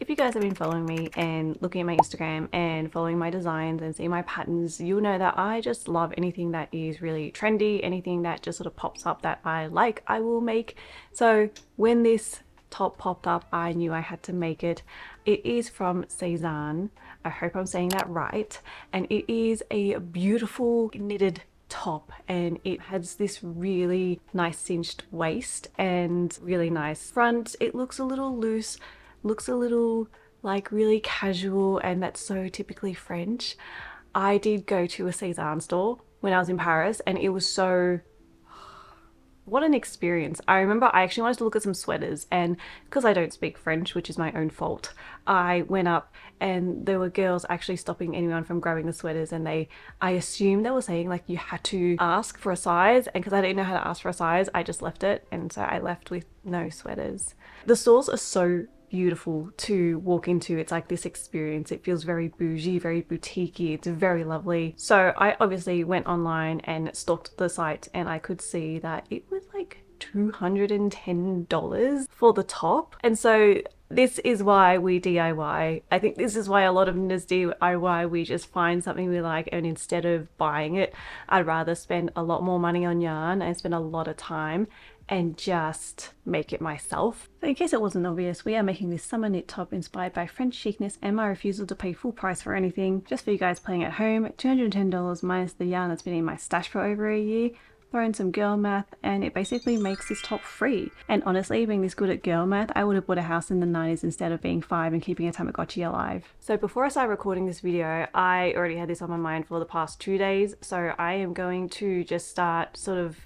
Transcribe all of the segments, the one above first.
if you guys have been following me and looking at my Instagram and following my designs and seeing my patterns, you'll know that I just love anything that is really trendy, anything that just sort of pops up that I like, I will make. So when this top popped up, I knew I had to make it. It is from Cezanne. I hope I'm saying that right. And it is a beautiful knitted top, and it has this really nice cinched waist and really nice front. It looks a little loose, looks a little like really casual, and that's so typically French. I did go to a Cezanne store when I was in Paris, and it was so, what an experience. I remember I actually wanted to look at some sweaters, and because I don't speak French, which is my own fault, I went up and there were girls actually stopping anyone from grabbing the sweaters, and I assumed they were saying like you had to ask for a size, and because I didn't know how to ask for a size, I just left it, and so I left with no sweaters. The stores are so beautiful to walk into. It's like this experience. It feels very bougie, very boutiquey. It's very lovely. So I obviously went online and stalked the site, and I could see that it was like $210 for the top. And so this is why we DIY. I think this is why a lot of knitters DIY. We just find something we like, and instead of buying it, I'd rather spend a lot more money on yarn and spend a lot of time and just make it myself. So in case it wasn't obvious, we are making this summer knit top inspired by French chicness and my refusal to pay full price for anything. Just for you guys playing at home, $210 minus the yarn that's been in my stash for over a year. Throw in some girl math, and it basically makes this top free. And honestly, being this good at girl math, I would have bought a house in the 90s instead of being 5 and keeping a Tamagotchi alive. So before I start recording this video, I already had this on my mind for the past 2 days, so I am going to just start sort of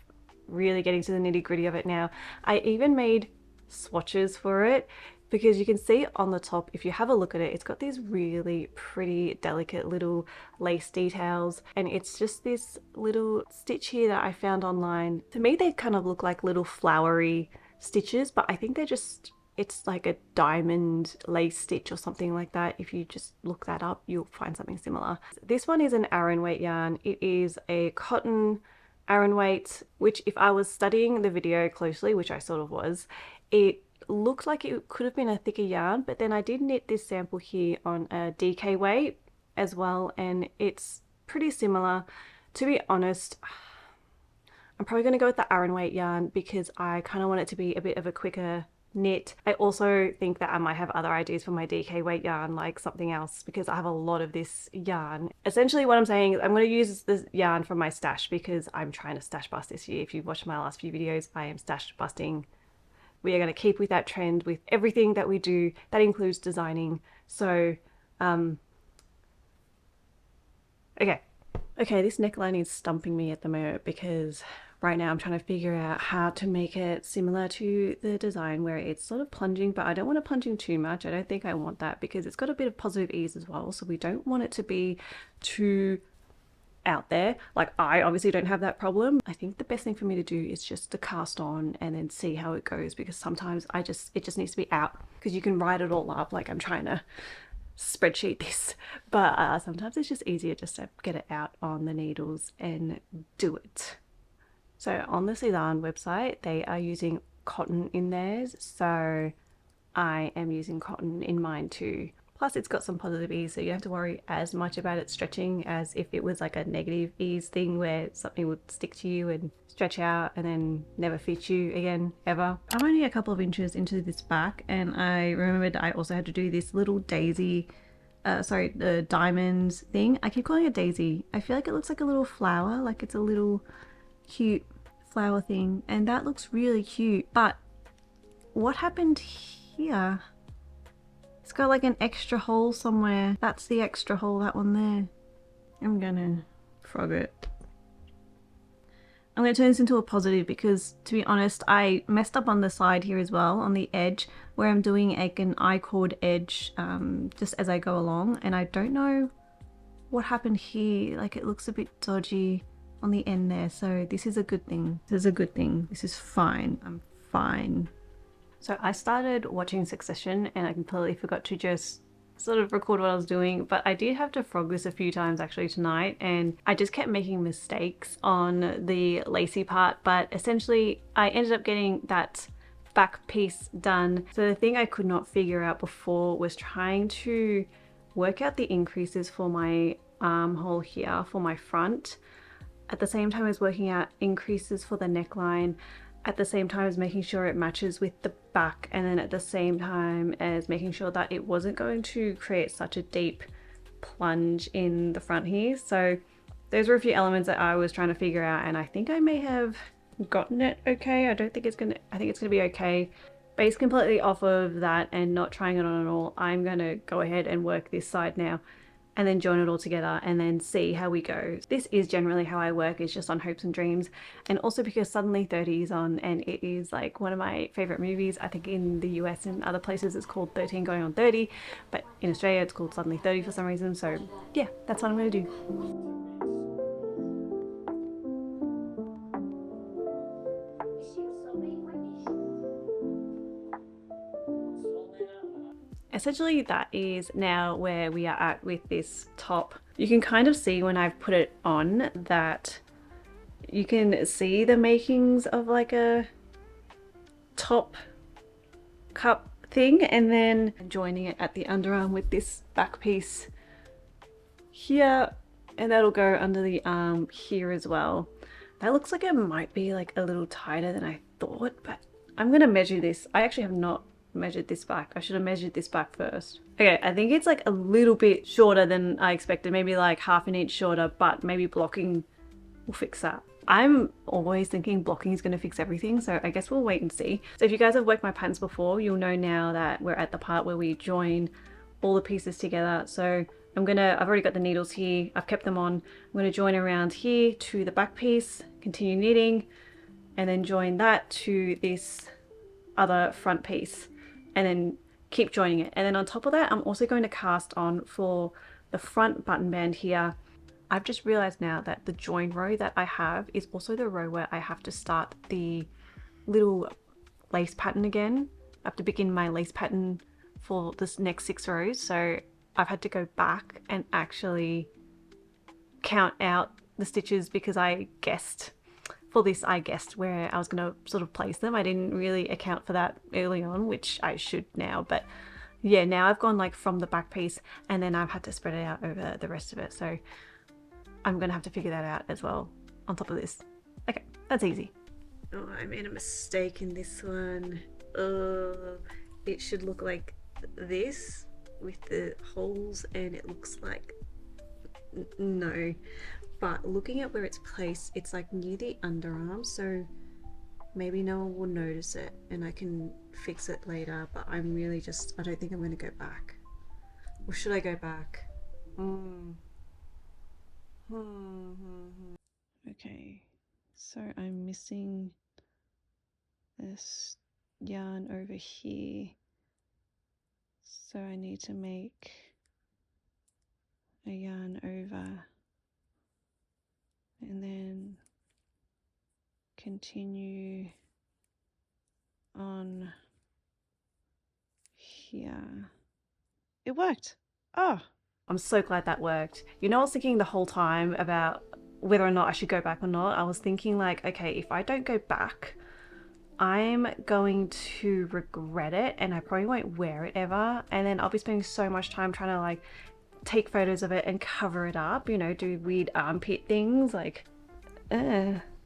really getting to the nitty gritty of it now. I even made swatches for it, because you can see on the top, if you have a look at it, it's got these really pretty delicate little lace details, and it's just this little stitch here that I found online. To me, they kind of look like little flowery stitches, but I think they're just, it's like a diamond lace stitch or something like that. If you just look that up, you'll find something similar. This one is an Aran weight yarn. It is a cotton Aran weight, which if I was studying the video closely, which I sort of was, it looked like it could have been a thicker yarn, but then I did knit this sample here on a DK weight as well, and it's pretty similar. To be honest, I'm probably going to go with the Aran weight yarn because I kind of want it to be a bit of a quicker knit. I also think that I might have other ideas for my DK weight yarn, like something else, because I have a lot of this yarn. Essentially what I'm saying is I'm going to use this yarn from my stash because I'm trying to stash bust this year. If you've watched my last few videos, I am stash busting. We are going to keep with that trend with everything that we do. That includes designing. So, okay, this neckline is stumping me at the moment because right now I'm trying to figure out how to make it similar to the design where it's sort of plunging, but I don't want to plunging too much. I don't think I want that because it's got a bit of positive ease as well. So we don't want it to be too out there. Like, I obviously don't have that problem. I think the best thing for me to do is just to cast on and then see how it goes, because sometimes it just needs to be out, because you can write it all up like I'm trying to spreadsheet this, but sometimes it's just easier just to get it out on the needles and do it. So on the Cezanne website, they are using cotton in theirs, so I am using cotton in mine too. Plus it's got some positive ease, so you don't have to worry as much about it stretching as if it was like a negative ease thing where something would stick to you and stretch out and then never fit you again, ever. I'm only a couple of inches into this back, and I remembered I also had to do this little daisy, the diamonds thing. I keep calling it daisy. I feel like it looks like a little flower, like it's a little cute flower thing, and that looks really cute. But what happened here? It's got like an extra hole somewhere. That's the extra hole, that one there. I'm gonna frog it. I'm gonna turn this into a positive because, to be honest, I messed up on the side here as well, on the edge where I'm doing like an I-cord edge just as I go along, and I don't know what happened here. Like, it looks a bit dodgy on the end there, so this is a good thing. This is a good thing. This is fine. I'm fine. So I started watching Succession and I completely forgot to just sort of record what I was doing, but I did have to frog this a few times actually tonight, and I just kept making mistakes on the lacy part, but essentially I ended up getting that back piece done. So the thing I could not figure out before was trying to work out the increases for my armhole here for my front, at the same time as working out increases for the neckline, at the same time as making sure it matches with the back, and then at the same time as making sure that it wasn't going to create such a deep plunge in the front here. So those were a few elements that I was trying to figure out, and I think I may have gotten it okay. I think it's gonna be okay. Based completely off of that and not trying it on at all, I'm gonna go ahead and work this side now and then join it all together and then see how we go. This is generally how I work, is just on hopes and dreams, and also because Suddenly 30 is on, and it is like one of my favorite movies. I think in the US and other places it's called 13 Going on 30, but in Australia it's called Suddenly 30 for some reason. So yeah, that's what I'm gonna do. Essentially that is now where we are at with this top. You can kind of see when I've put it on that you can see the makings of like a top cup thing, and then joining it at the underarm with this back piece here, and that'll go under the arm here as well. That looks like it might be like a little tighter than I thought, but I'm gonna measure this. I actually have not measured this back. I should have measured this back first. Okay, I think it's like a little bit shorter than I expected, maybe like half an inch shorter, but maybe blocking will fix that. I'm always thinking blocking is going to fix everything, so I guess we'll wait and see. So if you guys have worked my patterns before, you'll know now that we're at the part where we join all the pieces together. So I've already got the needles here, I've kept them on. I'm going to join around here to the back piece, continue knitting, and then join that to this other front piece, and then keep joining it. And then on top of that, I'm also going to cast on for the front button band here. I've just realized now that the join row that I have is also the row where I have to start the little lace pattern again. I have to begin my lace pattern for this next 6 rows. So I've had to go back and actually count out the stitches because I guessed where I was going to sort of place them. I didn't really account for that early on, which I should now, but yeah, now I've gone like from the back piece and then I've had to spread it out over the rest of it. So I'm going to have to figure that out as well on top of this. Okay, that's easy. Oh, I made a mistake in this one. It should look like this with the holes, and it looks like no. But looking at where it's placed, it's like near the underarm, so maybe no one will notice it and I can fix it later, but I don't think I'm going to go back. Or should I go back? Okay, so I'm missing this yarn over here, so I need to make a yarn over and then continue on here. It worked. Oh, I'm so glad that worked. You know, I was thinking the whole time about whether or not I should go back or not. I was thinking like, okay, if I don't go back, I'm going to regret it and I probably won't wear it ever, and then I'll be spending so much time trying to like take photos of it and cover it up, you know, do weird armpit things like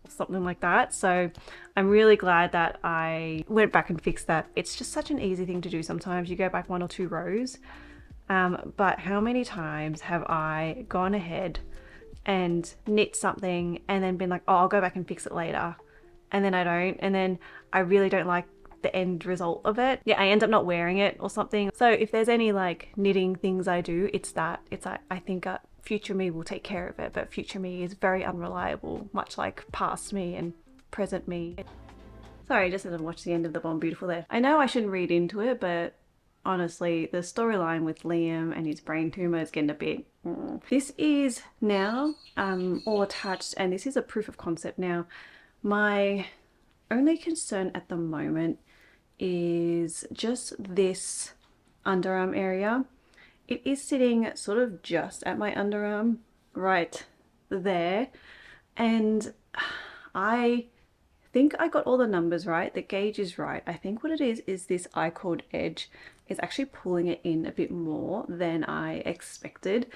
something like that. So I'm really glad that I went back and fixed that. It's just such an easy thing to do. Sometimes you go back 1 or 2 rows, but how many times have I gone ahead and knit something and then been like, oh, I'll go back and fix it later, and then I don't, and then I really don't like the end result of it. Yeah, I end up not wearing it or something. So if there's any like knitting things I do, it's like I think future me will take care of it, but future me is very unreliable, much like past me and present me. Sorry, I just had to watch the end of the Bomb Beautiful there. I know I shouldn't read into it, but honestly, the storyline with Liam and his brain tumor is getting a bit... This is now all attached, and this is a proof of concept now. My only concern at the moment is just this underarm area. It is sitting sort of just at my underarm right there, and I think I got all the numbers right. The gauge is right. I think what it is this I-cord edge is actually pulling it in a bit more than I expected.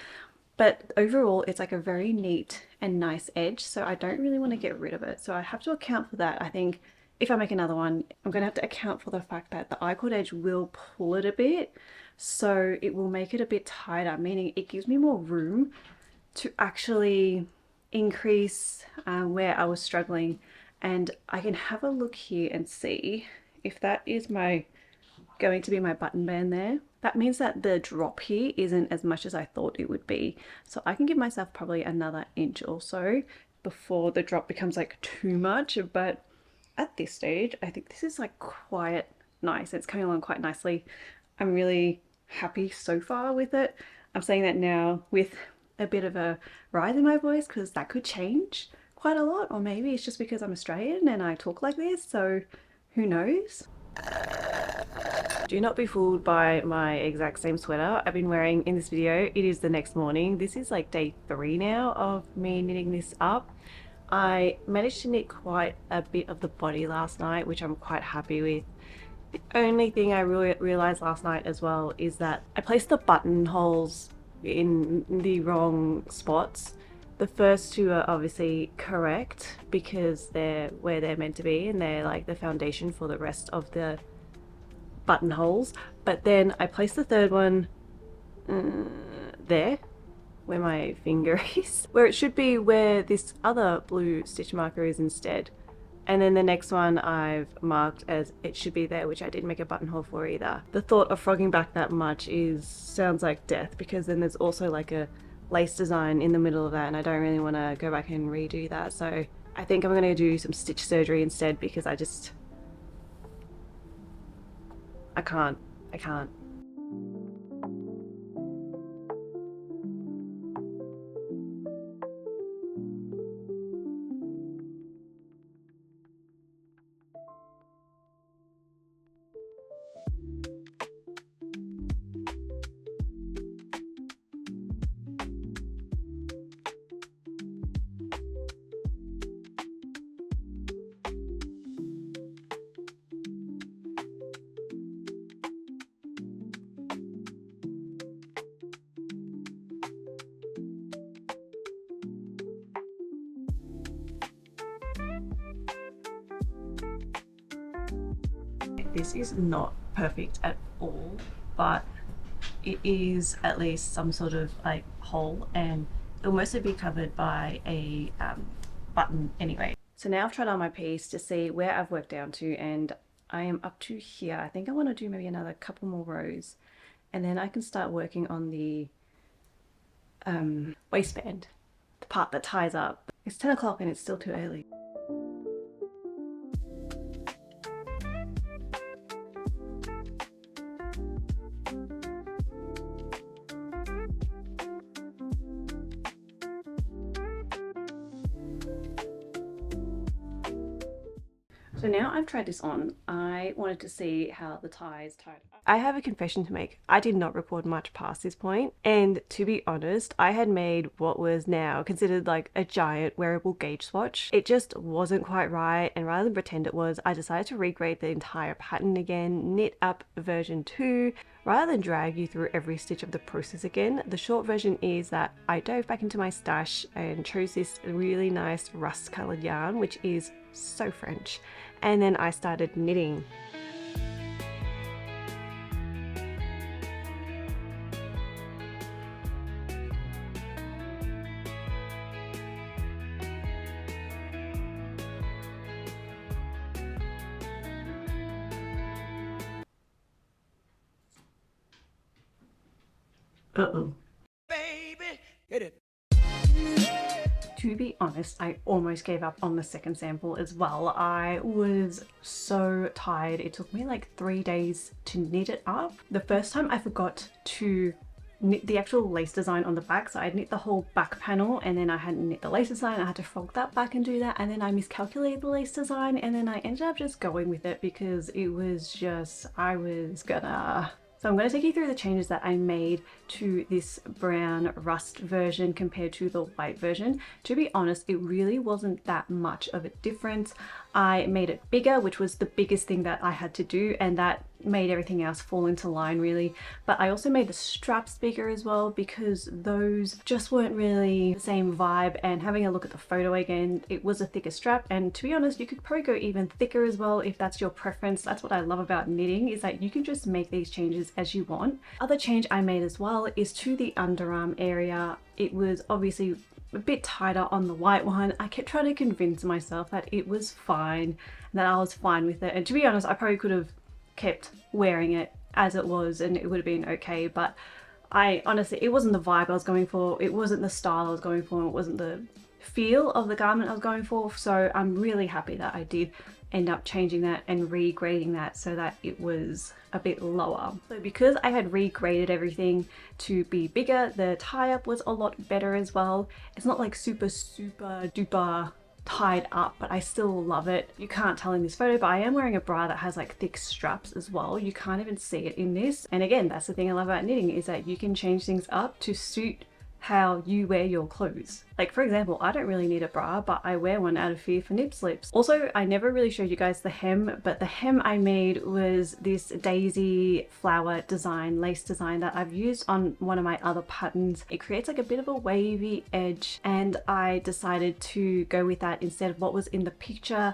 But overall, it's like a very neat and nice edge, so I don't really want to get rid of it. So I have to account for that. I think if I make another one, I'm going to have to account for the fact that the I-cord edge will pull it a bit. So it will make it a bit tighter, meaning it gives me more room to actually increase where I was struggling. And I can have a look here and see if that is going to be my button band there. That means that the drop here isn't as much as I thought it would be. So I can give myself probably another inch or so before the drop becomes like too much. But at this stage, I think this is like quite nice. It's coming along quite nicely. I'm really happy so far with it. I'm saying that now with a bit of a rise in my voice because that could change quite a lot, or maybe it's just because I'm Australian and I talk like this, so who knows. Do not be fooled by my exact same sweater I've been wearing in this video. It is the next morning. This is like day 3 now of me knitting this up. I managed to knit quite a bit of the body last night, which I'm quite happy with. The only thing I realized last night as well is that I placed the buttonholes in the wrong spots. The first 2 are obviously correct because they're where they're meant to be and they're like the foundation for the rest of the buttonholes. But then I placed the 3rd one there where my finger is, where it should be where this other blue stitch marker is instead. And then the next one I've marked as it should be there, which I didn't make a buttonhole for either. The thought of frogging back that much sounds like death, because then there's also like a lace design in the middle of that and I don't really want to go back and redo that. So I think I'm going to do some stitch surgery instead because I can't. This is not perfect at all, but it is at least some sort of like hole, and it'll mostly be covered by a button anyway. So now I've tried on my piece to see where I've worked down to, and I am up to here. I think I want to do maybe another couple more rows, and then I can start working on the waistband, the part that ties up. It's 10 o'clock and it's still too early. So now I've tried this on, I wanted to see how the ties tied up. I have a confession to make. I did not record much past this point, and to be honest, I had made what was now considered like a giant wearable gauge swatch. It just wasn't quite right, and rather than pretend it was, I decided to regrade the entire pattern again, knit up version 2, rather than drag you through every stitch of the process again. The short version is that I dove back into my stash and chose this really nice rust colored yarn, which is so French, and then I started knitting. Baby, hit it. To be honest, I almost gave up on the second sample as well. I was so tired. It took me like 3 days to knit it up. The first time I forgot to knit the actual lace design on the back, so I'd knit the whole back panel and then I hadn't knit the lace design. I had to frog that back and do that, and then I miscalculated the lace design, and then I ended up just going with it because it was just, So I'm going to take you through the changes that I made to this brown rust version compared to the white version. To be honest, it really wasn't that much of a difference. I made it bigger, which was the biggest thing that I had to do, and that made everything else fall into line really. But I also made the straps bigger as well because those just weren't really the same vibe, and having a look at the photo again, it was a thicker strap, and to be honest, you could probably go even thicker as well if that's your preference. That's what I love about knitting, is that you can just make these changes as you want. Other change I made as well is to the underarm area. It was obviously a bit tighter on the white one. I kept trying to convince myself that it was fine, that I was fine with it, and to be honest, I probably could have kept wearing it as it was and it would have been okay, but I honestly, it wasn't the vibe I was going for, it wasn't the style I was going for, and it wasn't the feel of the garment I was going for. So I'm really happy that I did end up changing that and regrading that so that it was a bit lower. So because I had regraded everything to be bigger, the tie-up was a lot better as well. It's not like super duper tied up, but I still love it. You can't tell in this photo, but I am wearing a bra that has like thick straps as well. You can't even see it in this. And again, that's the thing I love about knitting, is that you can change things up to suit how you wear your clothes. Like for example, I don't really need a bra, but I wear one out of fear for nip slips. Also, I never really showed you guys the hem, but the hem I made was this daisy flower design, lace design that I've used on one of my other patterns. It creates like a bit of a wavy edge, and I decided to go with that instead of what was in the picture.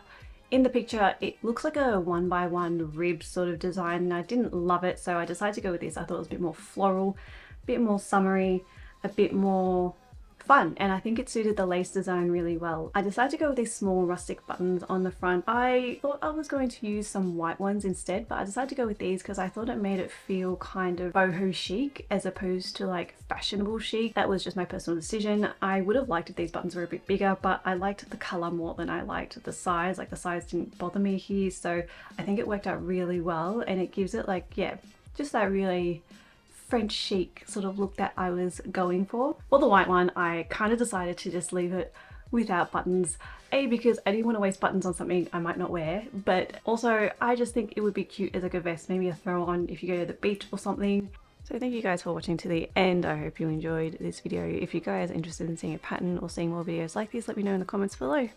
In the picture, it looks like a 1x1 rib sort of design, and I didn't love it, so I decided to go with this. I thought it was a bit more floral, a bit more summery, a bit more fun, and I think it suited the lace design really well. I decided to go with these small rustic buttons on the front. I thought I was going to use some white ones instead, but I decided to go with these because I thought it made it feel kind of boho chic as opposed to like fashionable chic. That was just my personal decision. I would have liked if these buttons were a bit bigger, but I liked the color more than I liked the size. Like the size didn't bother me here, so I think it worked out really well, and it gives it like, yeah, just that really French chic sort of look that I was going for. For the white one, I kind of decided to just leave it without buttons. A, because I didn't want to waste buttons on something I might not wear, but also I just think it would be cute as like a vest, maybe a throw on if you go to the beach or something. So thank you guys for watching to the end. I hope you enjoyed this video. If you guys are interested in seeing a pattern or seeing more videos like this, let me know in the comments below.